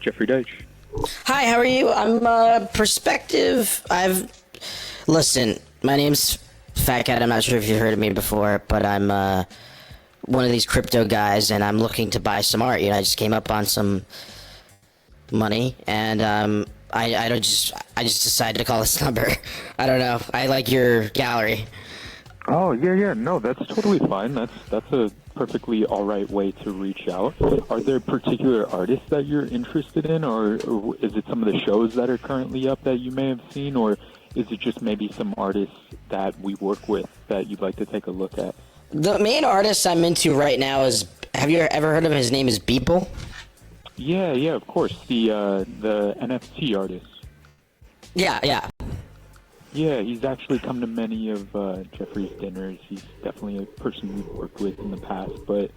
Jeffrey Deitch. Hi, how are you? I'm Perspective. Listen, my name's Fat Cat. I'm not sure if you've heard of me before, but I'm one of these crypto guys, and I'm looking to buy some art. I just came up on some money, and I just decided to call this number. I don't know. I like your gallery. Oh, yeah, no, that's totally fine. That's a perfectly all right way to reach out. Are there particular artists that you're interested in, or is it some of the shows that are currently up that you may have seen, or is it just maybe some artists that we work with that you'd like to take a look at? The main artist I'm into right now is, have you ever heard of him? His name is Beeple. Yeah, of course, the NFT artist. Yeah. Yeah, he's actually come to many of Jeffrey's dinners. He's definitely a person we've worked with in the past, but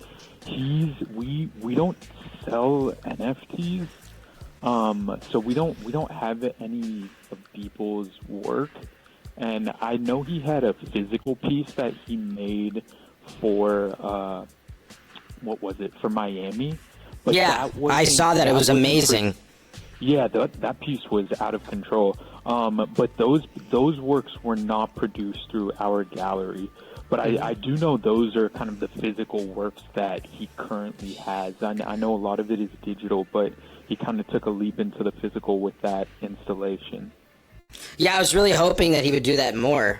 we don't sell NFTs, so we don't have any of Beeple's work. And I know he had a physical piece that he made for what was it, for Miami? But yeah, I saw that. It was amazing. Yeah, that piece was out of control. But those works were not produced through our gallery. But I do know those are kind of the physical works that he currently has. I know a lot of it is digital, but he kind of took a leap into the physical with that installation. Yeah, I was really hoping that he would do that more.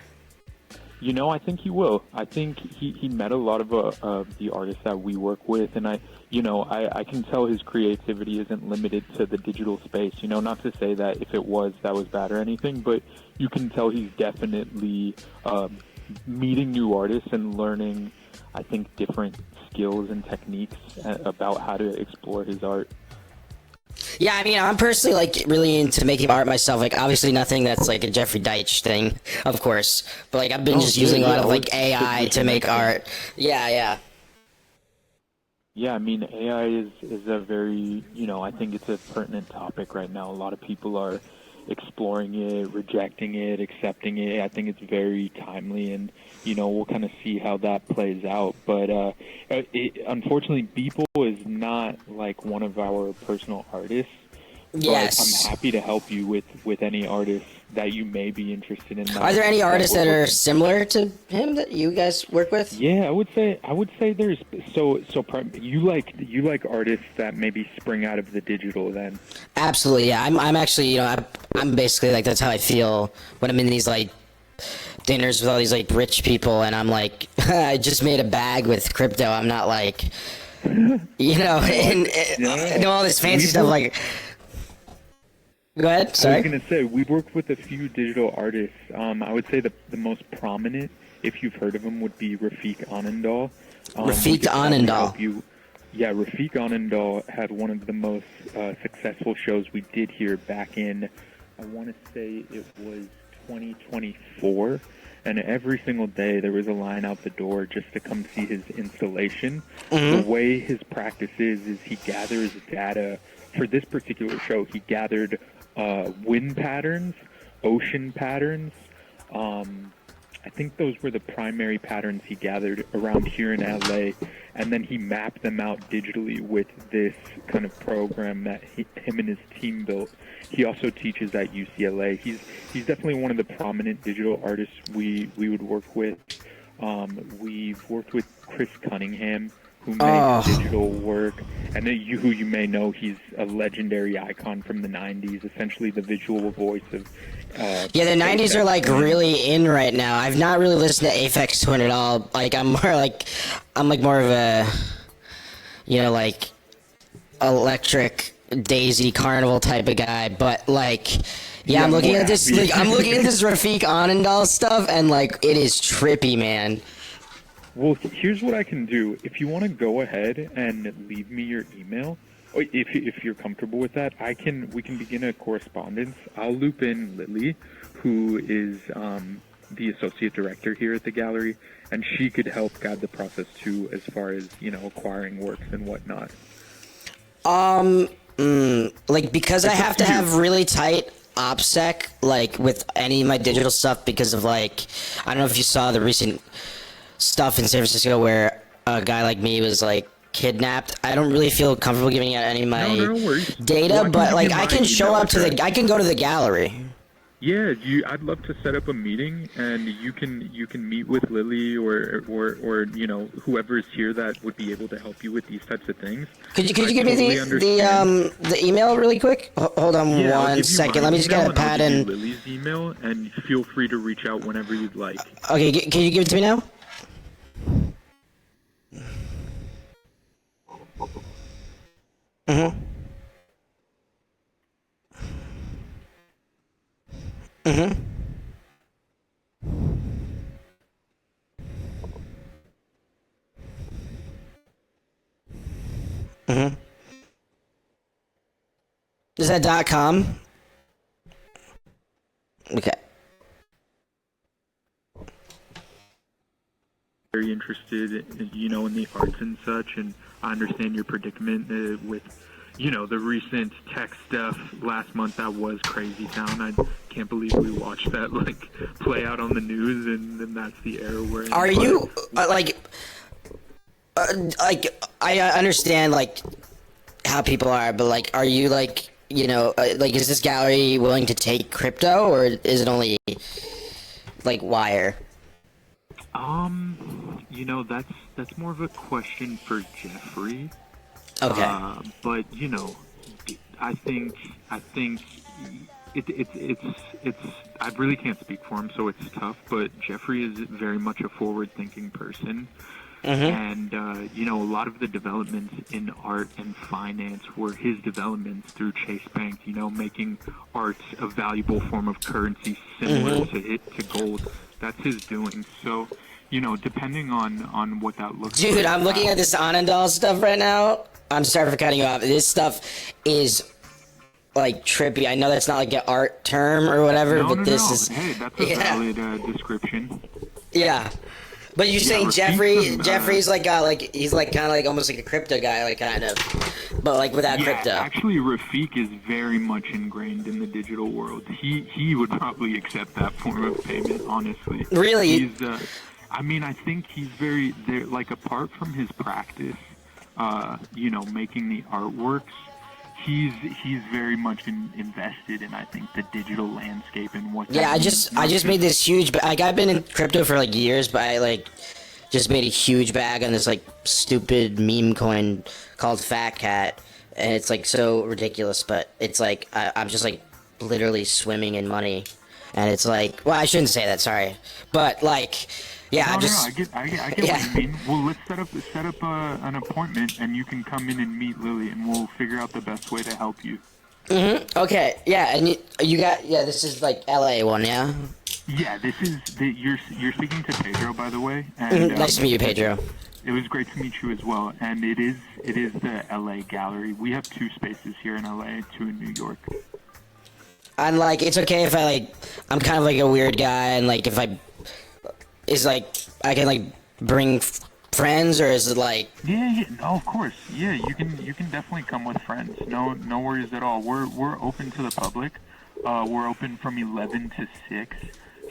I think he will. I think he met a lot of the artists that we work with, and I can tell his creativity isn't limited to the digital space. Not to say that if it was, that was bad or anything, but you can tell he's definitely meeting new artists and learning, I think, different skills and techniques about how to explore his art. Yeah, I mean, I'm personally, really into making art myself. Obviously nothing that's, a Jeffrey Deitch thing, of course. But, I've been using a lot of, AI to make art. Yeah. Yeah, I mean, AI is a very, I think it's a pertinent topic right now. A lot of people are exploring it, rejecting it, accepting it. I think it's very timely, and, we'll kind of see how that plays out. But unfortunately, Beeple is not, one of our personal artists. Yes. But I'm happy to help you with any artists that you may be interested in. Are there any artists that are similar to him that you guys work with? Yeah, I would say there's you like artists that maybe spring out of the digital then. Absolutely, yeah. I'm actually, I'm basically that's how I feel when I'm in these dinners with all these rich people, and I'm I just made a bag with crypto. I'm not and all this fancy stuff Go ahead. Sorry. I was going to say, we've worked with a few digital artists. I would say the most prominent, if you've heard of him, would be Rafiq Anandal. Rafiq Anandal. Yeah, Rafiq Anandal had one of the most successful shows we did here back in, I want to say it was 2024. And every single day there was a line out the door just to come see his installation. Mm-hmm. The way his practice is he gathers data. For this particular show, he gathered wind patterns, ocean patterns. I think those were the primary patterns he gathered around here in LA, and then he mapped them out digitally with this kind of program that him and his team built. He also teaches at UCLA. He's definitely one of the prominent digital artists we would work with. We've worked with Chris Cunningham, who makes digital work, and who you may know, he's a legendary icon from the 90s, essentially the visual voice of... the 90s are really in right now. I've not really listened to Aphex Twin at all. I'm more of a, electric Daisy Carnival type of guy, but I'm looking at this, I'm looking at this Rafiq Anandal stuff, and it is trippy, man. Well, here's what I can do. If you want to go ahead and leave me your email, or if you're comfortable with that, we can begin a correspondence. I'll loop in Lily, who is the associate director here at the gallery, and she could help guide the process too, as far as acquiring works and whatnot. Because I have to have really tight OPSEC, with any of my digital stuff, because of I don't know if you saw the recent stuff in San Francisco where a guy like me was kidnapped. I don't really feel comfortable giving out any of my No worries. data, Well, but like give you I my can show email up to the. address. I can go to the gallery. Yeah, I'd love to set up a meeting, and you can meet with Lily or whoever is here that would be able to help you with these types of things. Could you give me the email really quick? Hold on Yeah, one second. Let me just get a pad and and. Lily's email, and feel free to reach out whenever you'd like. Okay, can you give it to me now? Mhm. Mhm. Mhm. Is that .com? Okay. Very interested, in the arts and such, and I understand your predicament with, the recent tech stuff last month. That was crazy town. I can't believe we watched that play out on the news, and then that's the era we're in. Are you like I understand like how people are, but like, are you like is this gallery willing to take crypto, or is it only like wire? That's more of a question for Jeffrey. Okay. But I think it's I really can't speak for him, so it's tough. But Jeffrey is very much a forward-thinking person. And, a lot of the developments in art and finance were his developments through Chase Bank, making art a valuable form of currency similar to gold. That's his doing. So, depending on what that looks like. Dude, I'm looking at this Anandal stuff right now. I'm sorry for cutting you off. This stuff is like trippy. I know that's not like an art term or whatever, but this is. Hey, that's a valid description. Yeah. But you're saying Rafik Jeffrey's he's like kind of like almost like a crypto guy, like kind of, but like without crypto. Actually, Rafik is very much ingrained in the digital world. He would probably accept that form of payment, honestly. Really? He's, I think he's very like apart from his practice, making the artworks. He's very much invested in, I think, the digital landscape and what. Yeah, I just made this huge. I've been in crypto for like years, but I like just made a huge bag on this like stupid meme coin called Fat Cat, and it's like so ridiculous. But it's like I'm just like literally swimming in money, and it's like, well, I shouldn't say that. Sorry, but like. Yeah, I get what you mean. Well, let's set up an appointment, and you can come in and meet Lily, and we'll figure out the best way to help you. Okay. Yeah, and you got this is like LA one, yeah. Yeah, this is you're speaking to Pedro, by the way. And, nice to meet you, Pedro. It was great to meet you as well. And it is the LA gallery. We have 2 spaces here in LA, 2 in New York. And like, it's okay if I'm kind of like a weird guy, and like if I I can like bring friends, or is it like? Yeah, no, of course. Yeah, you can definitely come with friends. No worries at all. We're open to the public. We're open from 11 to 6,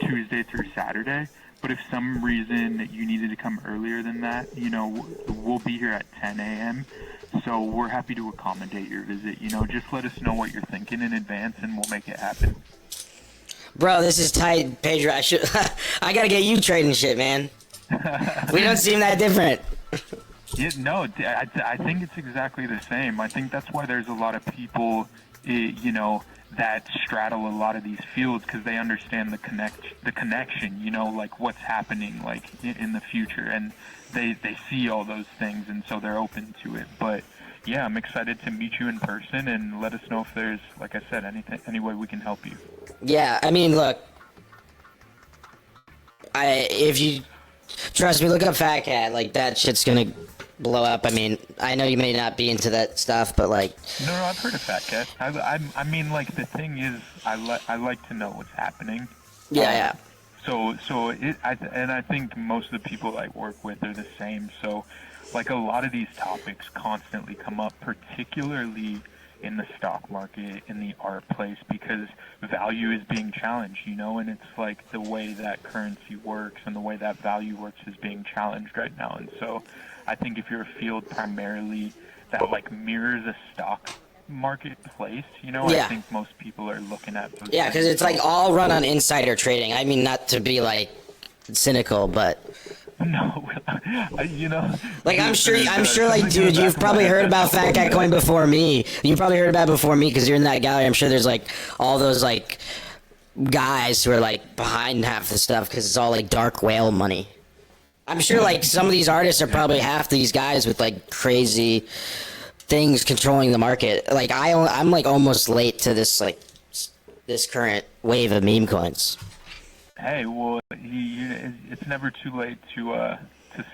Tuesday through Saturday. But if some reason you needed to come earlier than that, we'll be here at 10 a.m. So we're happy to accommodate your visit. Just let us know what you're thinking in advance, and we'll make it happen. Bro, this is tight, Pedro. I gotta get you trading shit, man. We don't seem that different. Yeah, no, I think it's exactly the same. I think that's why there's a lot of people, that straddle a lot of these fields, because they understand the connection, like what's happening, like in the future, and they see all those things, and so they're open to it. But yeah, I'm excited to meet you in person, and let us know if there's, like I said, any way we can help you. Yeah, I mean, look, if you trust me, look up Fat Cat. Like, that shit's gonna blow up. I mean, I know you may not be into that stuff, but like. No, I've heard of Fat Cat. I mean, like, the thing is, I like to know what's happening. Yeah. I think most of the people I work with are the same. So, like, a lot of these topics constantly come up, particularly in the stock market, in the art place, because value is being challenged, and it's like the way that currency works and the way that value works is being challenged right now. And so I think if you're a field primarily that like mirrors a stock marketplace, you know, I think most people are looking at those. Yeah, because it's like all run on insider trading. I mean, not to be like cynical, but no, you know, like I'm sure, like, dude, you've probably heard about Fat Cat Coin before me. You probably heard about it before me because you're in that gallery. I'm sure there's like all those like guys who are like behind half the stuff because it's all like dark whale money. I'm sure like some of these artists are probably half these guys with like crazy things controlling the market. Like I'm like almost late to this like this current wave of meme coins. Hey, well, it's never too late to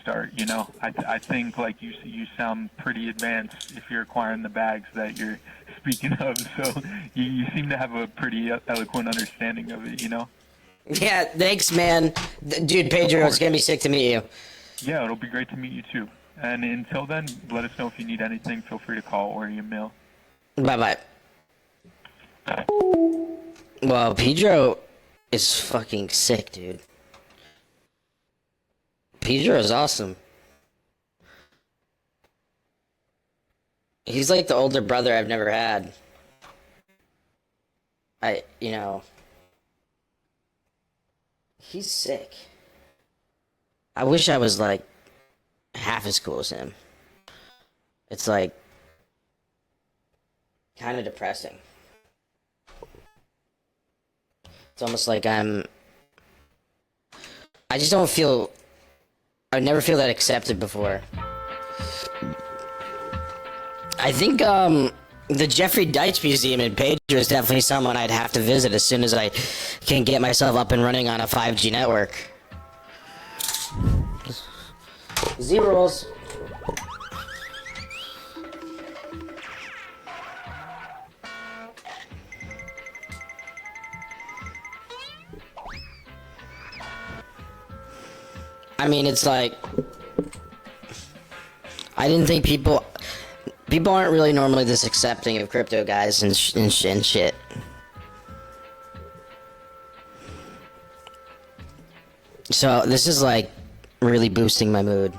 start. You know, I think like you sound pretty advanced if you're acquiring the bags that you're speaking of. So you seem to have a pretty eloquent understanding of it. You know. Yeah, thanks, man. Dude, Pedro, it's gonna be sick to meet you. Yeah, it'll be great to meet you too. And until then, let us know if you need anything. Feel free to call or email. Bye-bye. Well, Pedro is fucking sick, dude. Pedro is awesome. He's like the older brother I've never had. You know... He's sick. I wish I was like half as cool as him. It's like kind of depressing. It's almost like I just don't feel, I never feel that accepted before. I think the Jeffrey Deitch Museum in Pedro is definitely someone I'd have to visit as soon as I can get myself up and running on a 5G network. Zeros. I mean, it's like, I didn't think people aren't really normally this accepting of crypto guys and shit. So this is like really boosting my mood.